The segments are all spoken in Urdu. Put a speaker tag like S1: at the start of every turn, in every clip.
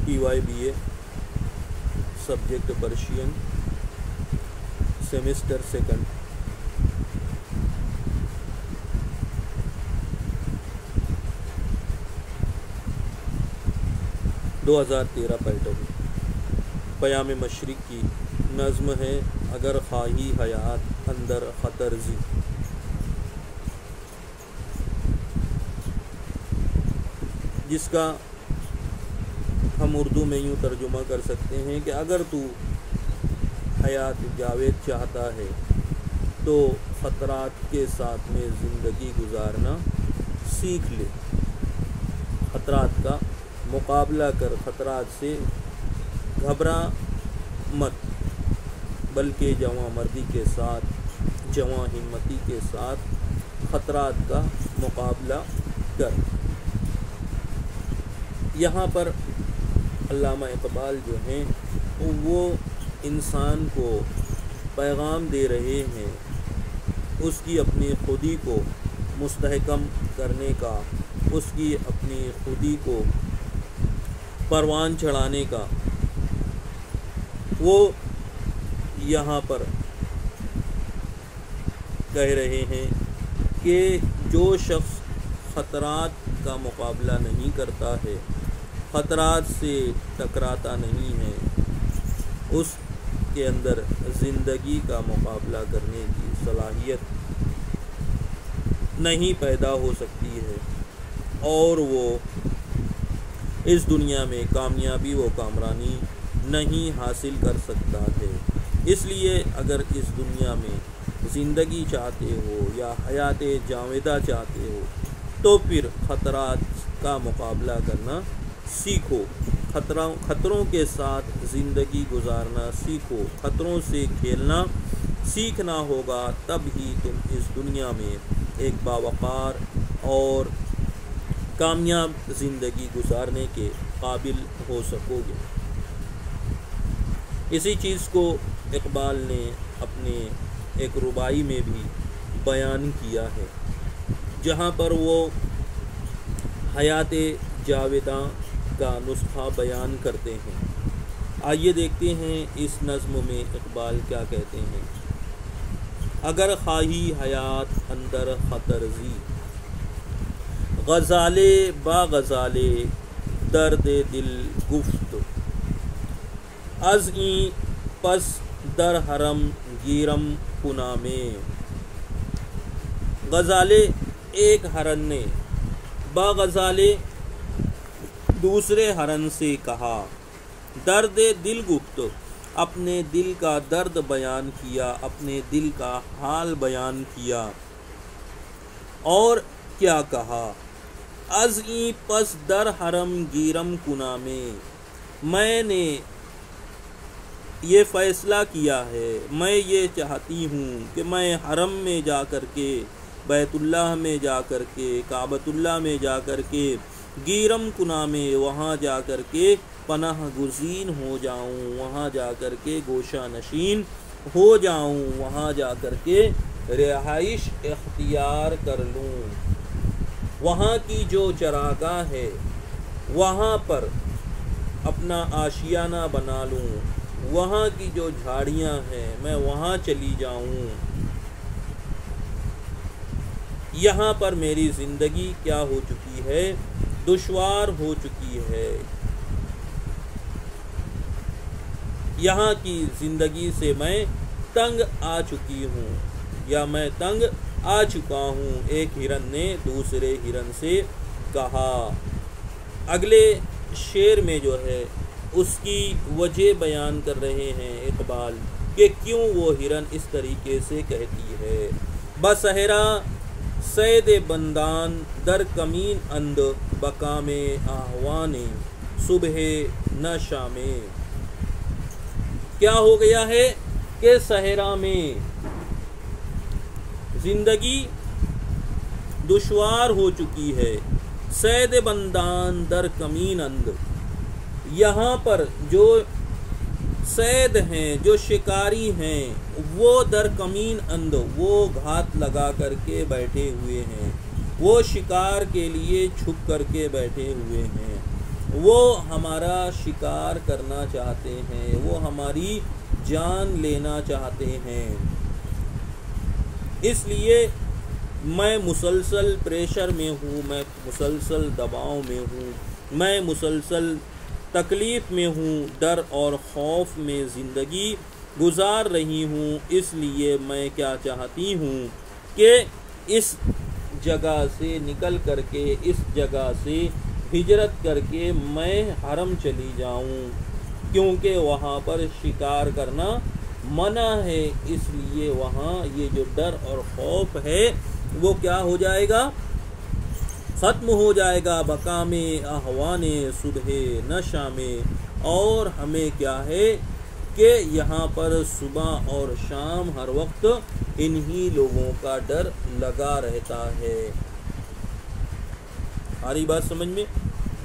S1: TYBA subject Persian semester second. دو 2013 پیٹرن. پیام مشرق کی نظم ہے اگر خواہی حیات اندر خطر زی. جس کا ہم اردو میں یوں ترجمہ کر سکتے ہیں کہ اگر تو حیات جاوید چاہتا ہے تو خطرات کے ساتھ میں زندگی گزارنا سیکھ لے. خطرات کا مقابلہ کر، خطرات سے گھبرا مت، بلکہ جواں مردی کے ساتھ، جواں ہمتی کے ساتھ خطرات کا مقابلہ کر. یہاں پر علامہ اقبال جو ہیں وہ انسان کو پیغام دے رہے ہیں اس کی اپنی خودی کو مستحکم کرنے کا، اس کی اپنی خودی کو پروان چڑھانے کا. وہ یہاں پر کہہ رہے ہیں کہ جو شخص خطرات کا مقابلہ نہیں کرتا ہے، خطرات سے ٹکراتا نہیں ہے، اس کے اندر زندگی کا مقابلہ کرنے کی صلاحیت نہیں پیدا ہو سکتی ہے اور وہ اس دنیا میں کامیابی و کامرانی نہیں حاصل کر سکتا ہے. اس لیے اگر اس دنیا میں زندگی چاہتے ہو یا حیات جاویدہ چاہتے ہو تو پھر خطرات کا مقابلہ کرنا سیکھو. خطروں کے ساتھ زندگی گزارنا سیکھو. خطروں سے کھیلنا سیکھنا ہوگا، تب ہی تم اس دنیا میں ایک باوقار اور کامیاب زندگی گزارنے کے قابل ہو سکو گے. اسی چیز کو اقبال نے اپنے ایک ربائی میں بھی بیان کیا ہے جہاں پر وہ حیات جاویداں کا نسخہ بیان کرتے ہیں. آئیے دیکھتے ہیں اس نظم میں اقبال کیا کہتے ہیں. اگر خواہی حیات اندر خطر زی، غزالے با غزالے درد دل گفت، از این پس در حرم گیرم کنامے. غزالے ایک ہرن نے با غزالے دوسرے ہرن سے کہا، درد دل گفت، اپنے دل کا درد بیان کیا، اپنے دل کا حال بیان کیا. اور کیا کہا؟ از این پس در حرم گیرم کنامے، میں نے یہ فیصلہ کیا ہے، میں یہ چاہتی ہوں کہ میں حرم میں جا کر کے، بیت اللہ میں جا کر کے، کعبۃ اللہ میں جا کر کے، گیرم کنامے، وہاں جا کر کے پناہ گزین ہو جاؤں، وہاں جا کر کے گوشہ نشین ہو جاؤں، وہاں جا کر کے رہائش اختیار کر لوں. وہاں کی جو چراگاہ ہے وہاں پر اپنا آشیانہ بنا لوں، وہاں کی جو جھاڑیاں ہیں میں وہاں چلی جاؤں. یہاں پر میری زندگی کیا ہو چکی ہے؟ دشوار ہو چکی ہے. یہاں کی زندگی سے میں تنگ آ چکی ہوں یا میں تنگ آ چکا ہوں. ایک ہرن نے دوسرے ہرن سے کہا. اگلے شعر میں جو ہے اس کی وجہ بیان کر رہے ہیں اقبال کہ کیوں وہ ہرن اس طریقے سے کہتی ہے. بصحرا صید بندان در کمین اند بکام آہوان صبح نہ شامے. کیا ہو گیا ہے کہ صحرا میں زندگی دشوار ہو چکی ہے. صید بندان در کمین اند، یہاں پر جو صید ہیں، جو شکاری ہیں، وہ در کمین اند، وہ گھات لگا کر کے بیٹھے ہوئے ہیں، وہ شکار کے لیے چھپ کر کے بیٹھے ہوئے ہیں. وہ ہمارا شکار کرنا چاہتے ہیں، وہ ہماری جان لینا چاہتے ہیں۔ اس لیے میں مسلسل پریشر میں ہوں، میں مسلسل دباؤ میں ہوں، میں مسلسل تکلیف میں ہوں، ڈر اور خوف میں زندگی گزار رہی ہوں۔ اس لیے میں کیا چاہتی ہوں کہ اس جگہ سے نکل کر کے، اس جگہ سے ہجرت کر کے میں حرم چلی جاؤں، کیونکہ وہاں پر شکار کرنا منع ہے۔ اس لیے وہاں یہ جو ڈر اور خوف ہے وہ کیا ہو جائے گا؟ ختم ہو جائے گا۔ بقام احوان صبح نہ شام، اور ہمیں کیا ہے کہ یہاں پر صبح اور شام ہر وقت انہی لوگوں کا ڈر لگا رہتا ہے۔ ساری بات سمجھ میں؟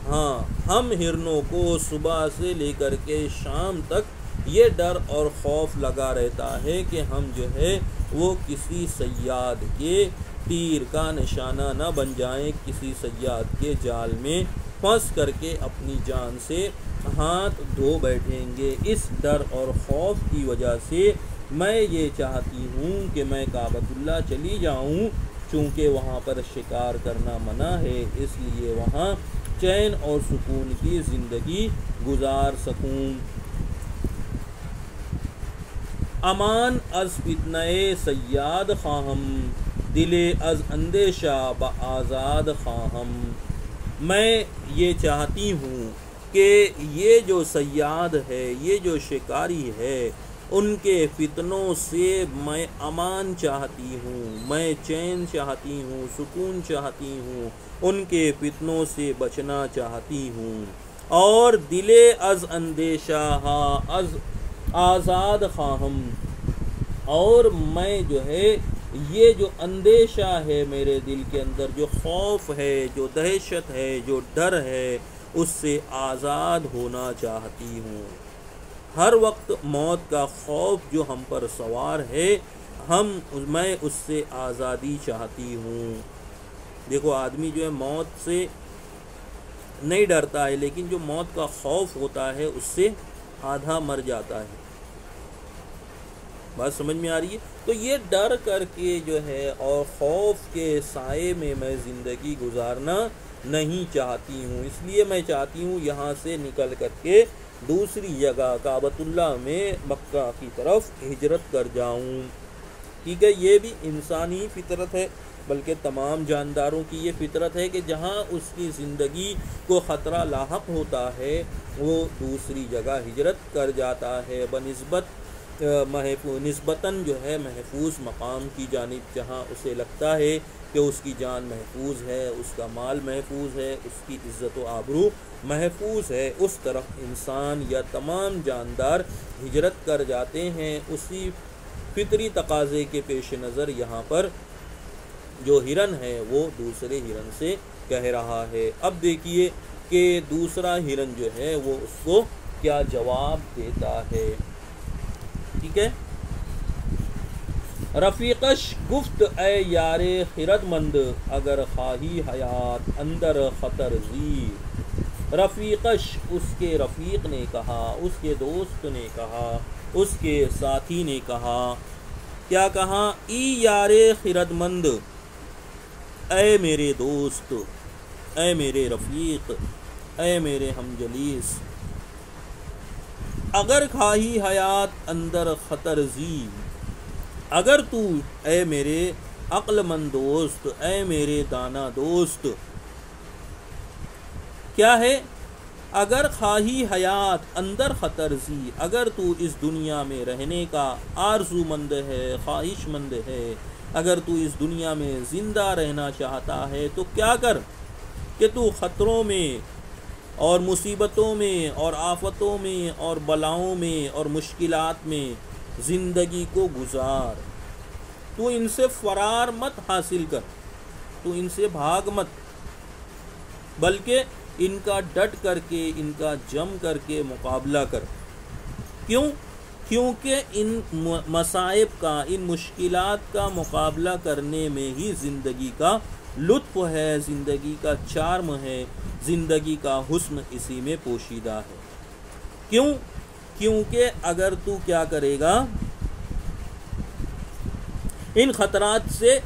S1: ہاں، ہم ہرنوں کو صبح سے لے کر کے شام تک یہ ڈر اور خوف لگا رہتا ہے کہ ہم جو ہے وہ کسی صیاد کے تیر کا نشانہ نہ بن جائیں، کسی صیاد کے جال میں پھنس کر کے اپنی جان سے ہاتھ دھو بیٹھیں گے۔ اس ڈر اور خوف کی وجہ سے میں یہ چاہتی ہوں کہ میں کعبۃ اللہ چلی جاؤں، چونکہ وہاں پر شکار کرنا منع ہے، اس لیے وہاں چین اور سکون کی زندگی گزار سکوں۔ امان از فتنہ صیاد خواہم، دل از اندیشہ بآزاد خواہم۔ میں یہ چاہتی ہوں کہ یہ جو صیاد ہے، یہ جو شکاری ہے، ان کے فتنوں سے میں امان چاہتی ہوں، میں چین چاہتی ہوں، سکون چاہتی ہوں، ان کے فتنوں سے بچنا چاہتی ہوں۔ اور دل از اندیشہ از آزاد خواہم، اور میں جو ہے یہ جو اندیشہ ہے میرے دل کے اندر، جو خوف ہے، جو دہشت ہے، جو ڈر ہے، اس سے آزاد ہونا چاہتی ہوں۔ ہر وقت موت کا خوف جو ہم پر سوار ہے، میں اس سے آزادی چاہتی ہوں۔ دیکھو، آدمی جو ہے موت سے نہیں ڈرتا ہے، لیکن جو موت کا خوف ہوتا ہے اس سے آدھا مر جاتا ہے۔ بات سمجھ میں آ رہی ہے؟ تو یہ ڈر کر کے جو ہے اور خوف کے سائے میں میں زندگی گزارنا نہیں چاہتی ہوں۔ اس لیے میں چاہتی ہوں یہاں سے نکل کر کے دوسری جگہ کعبۃ اللہ میں مکہ کی طرف ہجرت کر جاؤں۔ ٹھیک ہے، یہ بھی انسانی فطرت ہے، بلکہ تمام جانداروں کی یہ فطرت ہے کہ جہاں اس کی زندگی کو خطرہ لاحق ہوتا ہے وہ دوسری جگہ ہجرت کر جاتا ہے، بنسبت نسبتاً جو ہے محفوظ مقام کی جانب، جہاں اسے لگتا ہے کہ اس کی جان محفوظ ہے، اس کا مال محفوظ ہے، اس کی عزت و آبرو محفوظ ہے، اس طرف انسان یا تمام جاندار ہجرت کر جاتے ہیں۔ اسی فطری تقاضے کے پیش نظر یہاں پر جو ہرن ہے وہ دوسرے ہرن سے کہہ رہا ہے۔ اب دیکھیے کہ دوسرا ہرن جو ہے وہ اس کو کیا جواب دیتا ہے۔ ٹھیک ہے، رفیقش گفت اے یار خرد مند، اگر خواہی حیات اندر خطر زی۔ رفیقش، اس کے رفیق نے کہا، اس کے دوست نے کہا، اس کے ساتھی نے کہا، کیا کہا؟ ای یار خرد مند، اے میرے دوست، اے میرے رفیق، اے میرے ہم جلیس، اگر خواہی حیات اندر خطر زی، اگر تو اے میرے عقل مند دوست، اے میرے دانا دوست، کیا ہے؟ اگر خواہی حیات اندر خطر زی، اگر تو اس دنیا میں رہنے کا آرزو مند ہے، خواہش مند ہے، اگر تو اس دنیا میں زندہ رہنا چاہتا ہے تو کیا کر کہ تو خطروں میں اور مصیبتوں میں اور آفتوں میں اور بلاؤں میں اور مشکلات میں زندگی کو گزار۔ تو ان سے فرار مت حاصل کر، تو ان سے بھاگ مت، بلکہ ان کا ڈٹ کر کے، ان کا جم کر کے مقابلہ کر۔ کیوں؟ کیونکہ ان مصائب کا، ان مشکلات کا مقابلہ کرنے میں ہی زندگی کا لطف ہے، زندگی کا چارم ہے، زندگی کا حسن اسی میں پوشیدہ ہے۔ کیوں؟ کیونکہ اگر تو کیا کرے گا، ان خطرات سے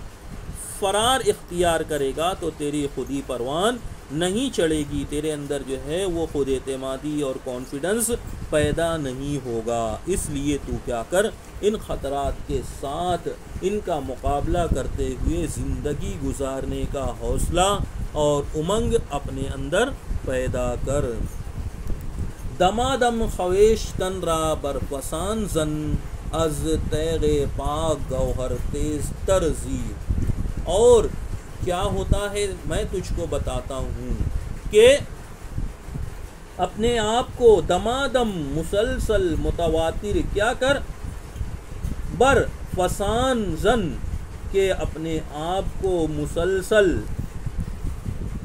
S1: فرار اختیار کرے گا تو تیری خودی پروان نہیں چڑھے گی، تیرے اندر جو ہے وہ خود اعتمادی اور کانفیڈنس پیدا نہیں ہوگا۔ اس لیے تو کیا کر، ان خطرات کے ساتھ ان کا مقابلہ کرتے ہوئے زندگی گزارنے کا حوصلہ اور امنگ اپنے اندر پیدا کر۔ دمادم خویشتن را برفسان زن، از تیغ پاک گوہر تیز ترزی۔ اور کیا ہوتا ہے، میں تجھ کو بتاتا ہوں کہ اپنے آپ کو دمادم مسلسل متواتر کیا کر، بر فسان زن، کہ اپنے آپ کو مسلسل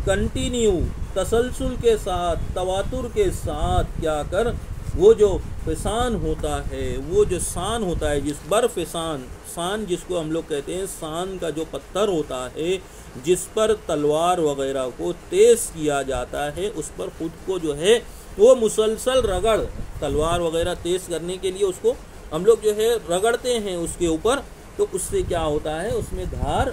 S1: کنٹینیو تسلسل کے ساتھ تواتر کے ساتھ کیا کر، وہ جو فسان ہوتا ہے، وہ جو سان ہوتا ہے، جس بر فسان، سان جس کو ہم لوگ کہتے ہیں، سان کا جو پتھر ہوتا ہے جس پر تلوار وغیرہ کو تیز کیا جاتا ہے، اس پر خود کو جو ہے وہ مسلسل رگڑ، تلوار وغیرہ تیز کرنے کے لیے اس کو ہم لوگ جو ہے رگڑتے ہیں اس کے اوپر، تو اس سے کیا ہوتا ہے، اس میں دھار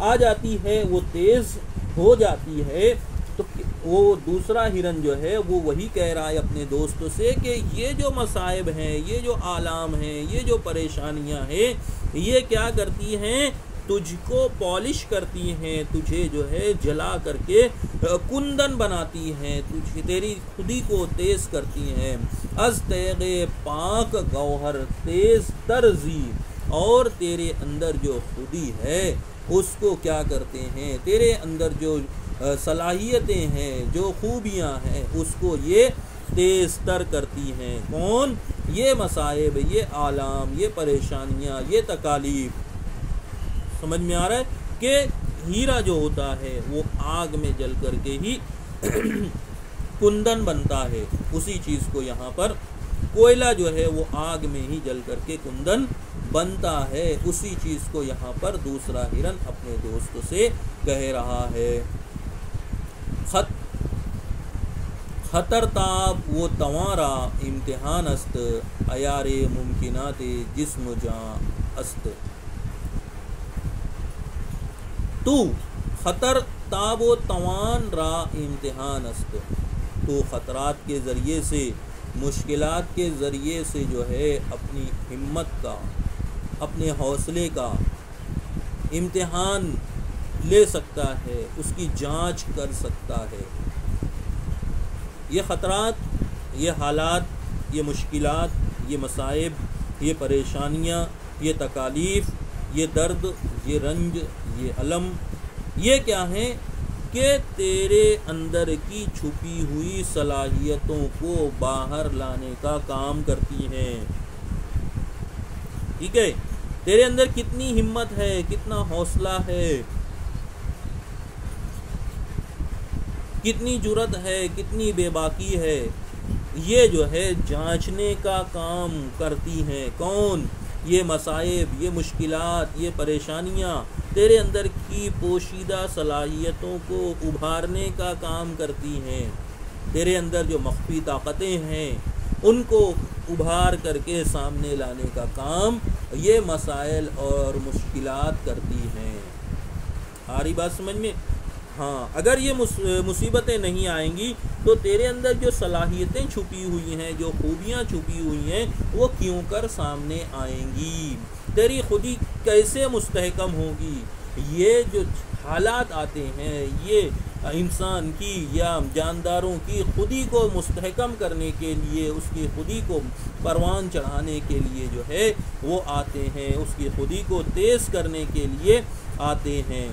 S1: آ جاتی ہے، وہ تیز ہو جاتی ہے۔ تو وہ دوسرا ہرن جو ہے وہ وہی کہہ رہا ہے اپنے دوستوں سے کہ یہ جو مصائب ہیں، یہ جو آلام ہیں، یہ جو پریشانیاں ہیں، یہ کیا کرتی ہیں، تجھ کو پالش کرتی ہیں، تجھے جو ہے جلا کر کے کندن بناتی ہیں، تیری خودی کو تیز کرتی ہیں۔ از تیغ پاک گوہر تیز ترزی، اور تیرے اندر جو خودی ہے اس کو کیا کرتے ہیں، تیرے اندر جو صلاحیتیں ہیں، جو خوبیاں ہیں، اس کو یہ تیز تر کرتی ہیں۔ کون؟ یہ مصائب، یہ آلام، یہ پریشانیاں، یہ تکالیف۔ سمجھ میں آ رہا ہے کہ ہیرا جو ہوتا ہے وہ آگ میں جل کر کے ہی کندن بنتا ہے، اسی چیز کو یہاں پر کوئلہ جو ہے وہ آگ میں ہی جل کر کے کندن بنتا ہے، اسی چیز کو یہاں پر دوسرا ہرن اپنے دوست سے کہہ رہا ہے۔ خطر تاب و تمہارا امتحان است، عیار ممکنات جسم جاں است۔ تو خطر تاب و توان را امتحان است، تو خطرات کے ذریعے سے، مشکلات کے ذریعے سے جو ہے اپنی ہمت کا، اپنے حوصلے کا امتحان لے سکتا ہے، اس کی جانچ کر سکتا ہے۔ یہ خطرات، یہ حالات، یہ مشکلات، یہ مصائب، یہ پریشانیاں، یہ تکالیف، یہ درد، یہ رنج، یہ علم، یہ کیا ہیں کہ تیرے اندر کی چھپی ہوئی صلاحیتوں کو باہر لانے کا کام کرتی ہیں۔ ٹھیک ہے، تیرے اندر کتنی ہمت ہے، کتنا حوصلہ ہے، کتنی جرأت ہے، کتنی بے باکی ہے، یہ جو ہے جانچنے کا کام کرتی ہیں۔ کون؟ یہ مصائب، یہ مشکلات، یہ پریشانیاں تیرے اندر کی پوشیدہ صلاحیتوں کو ابھارنے کا کام کرتی ہیں، تیرے اندر جو مخفی طاقتیں ہیں ان کو ابھار کر کے سامنے لانے کا کام یہ مسائل اور مشکلات کرتی ہیں۔ آ رہی بات سمجھ میں؟ ہاں، اگر یہ مصیبتیں نہیں آئیں گی تو تیرے اندر جو صلاحیتیں چھپی ہوئی ہیں، جو خوبیاں چھپی ہوئی ہیں، وہ کیوں کر سامنے آئیں گی؟ تیری خودی کیسے مستحکم ہوگی؟ یہ جو حالات آتے ہیں، یہ انسان کی یا جانداروں کی خودی کو مستحکم کرنے کے لیے، اس کی خودی کو پروان چڑھانے کے لیے جو ہے وہ آتے ہیں، اس کی خودی کو تیز کرنے کے لیے آتے ہیں۔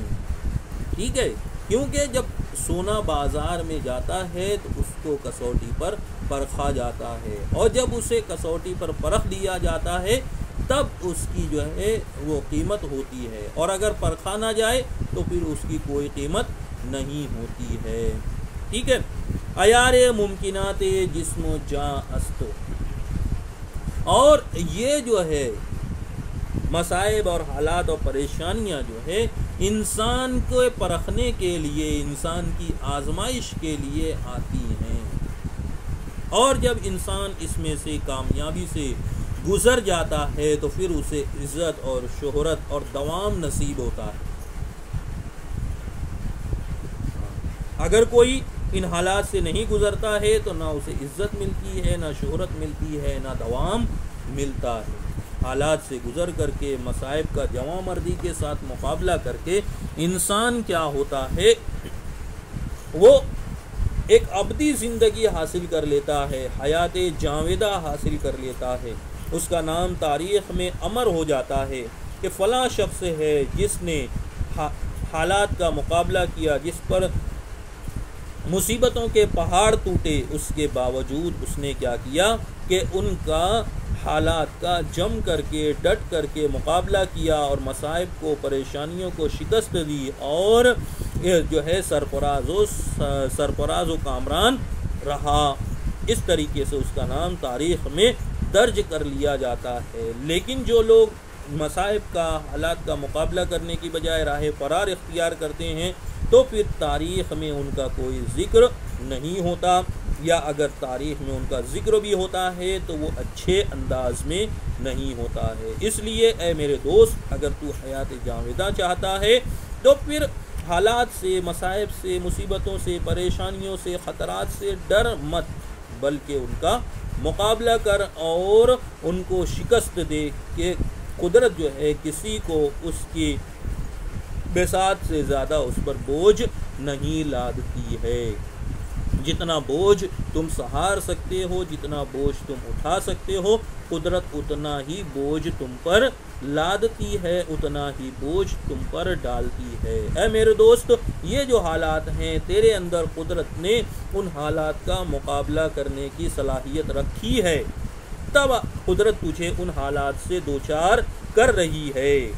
S1: ٹھیک ہے، کیونکہ جب سونا بازار میں جاتا ہے تو اس کو کسوٹی پر پرکھا جاتا ہے، اور جب اسے کسوٹی پر پرکھ دیا جاتا ہے تب اس کی جو ہے وہ قیمت ہوتی ہے، اور اگر پرکھا نہ جائے تو پھر اس کی کوئی قیمت نہیں ہوتی ہے۔ ٹھیک ہے، عیار ممکنات جسم و جاں است، اور یہ جو ہے مصائب اور حالات اور پریشانیاں جو ہے انسان کو پرکھنے کے لیے، انسان کی آزمائش کے لیے آتی ہیں، اور جب انسان اس میں سے کامیابی سے گزر جاتا ہے تو پھر اسے عزت اور شہرت اور دوام نصیب ہوتا ہے۔ اگر کوئی ان حالات سے نہیں گزرتا ہے تو نہ اسے عزت ملتی ہے، نہ شہرت ملتی ہے، نہ دوام ملتا ہے۔ حالات سے گزر کر کے، مصائب کا جواں مردی کے ساتھ مقابلہ کر کے انسان کیا ہوتا ہے، وہ ایک ابدی زندگی حاصل کر لیتا ہے، حیات جاویدہ حاصل کر لیتا ہے۔ اس کا نام تاریخ میں امر ہو جاتا ہے کہ فلاں شخص ہے جس نے حالات کا مقابلہ کیا، جس پر مصیبتوں کے پہاڑ ٹوٹے، اس کے باوجود اس نے کیا کیا کہ ان کا حالات کا جم کر کے، ڈٹ کر کے مقابلہ کیا اور مصائب کو، پریشانیوں کو شکست دی، اور جو ہے سرفراز و کامران رہا۔ اس طریقے سے اس کا نام تاریخ میں درج کر لیا جاتا ہے۔ لیکن جو لوگ مصائب کا، حالات کا مقابلہ کرنے کی بجائے راہ فرار اختیار کرتے ہیں تو پھر تاریخ میں ان کا کوئی ذکر نہیں ہوتا، یا اگر تاریخ میں ان کا ذکر بھی ہوتا ہے تو وہ اچھے انداز میں نہیں ہوتا ہے۔ اس لیے اے میرے دوست، اگر تو حیات جاویدہ چاہتا ہے تو پھر حالات سے، مصائب سے، مصیبتوں سے، پریشانیوں سے، خطرات سے ڈر مت، بلکہ ان کا مقابلہ کر اور ان کو شکست دے کہ قدرت جو ہے کسی کو اس کی بساط سے زیادہ اس پر بوجھ نہیں لادتی ہے۔ جتنا بوجھ تم سہار سکتے ہو، جتنا بوجھ تم اٹھا سکتے ہو، قدرت اتنا ہی بوجھ تم پر لادتی ہے، اتنا ہی بوجھ تم پر ڈالتی ہے۔ اے میرے دوست، یہ جو حالات ہیں، تیرے اندر قدرت نے ان حالات کا مقابلہ کرنے کی صلاحیت رکھی ہے، تب قدرت تجھے ان حالات سے دوچار کر رہی ہے۔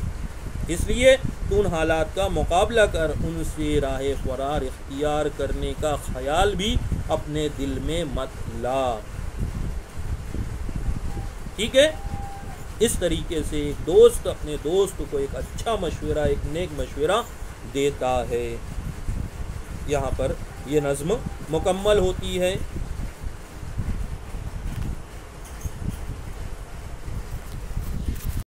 S1: اس لیے تو ان حالات کا مقابلہ کر، ان سے راہ فرار اختیار کرنے کا خیال بھی اپنے دل میں مت لا۔ ٹھیک ہے؟ اس طریقے سے ایک دوست اپنے دوست کو ایک اچھا مشورہ، ایک نیک مشورہ دیتا ہے۔ یہاں پر یہ نظم مکمل ہوتی ہے۔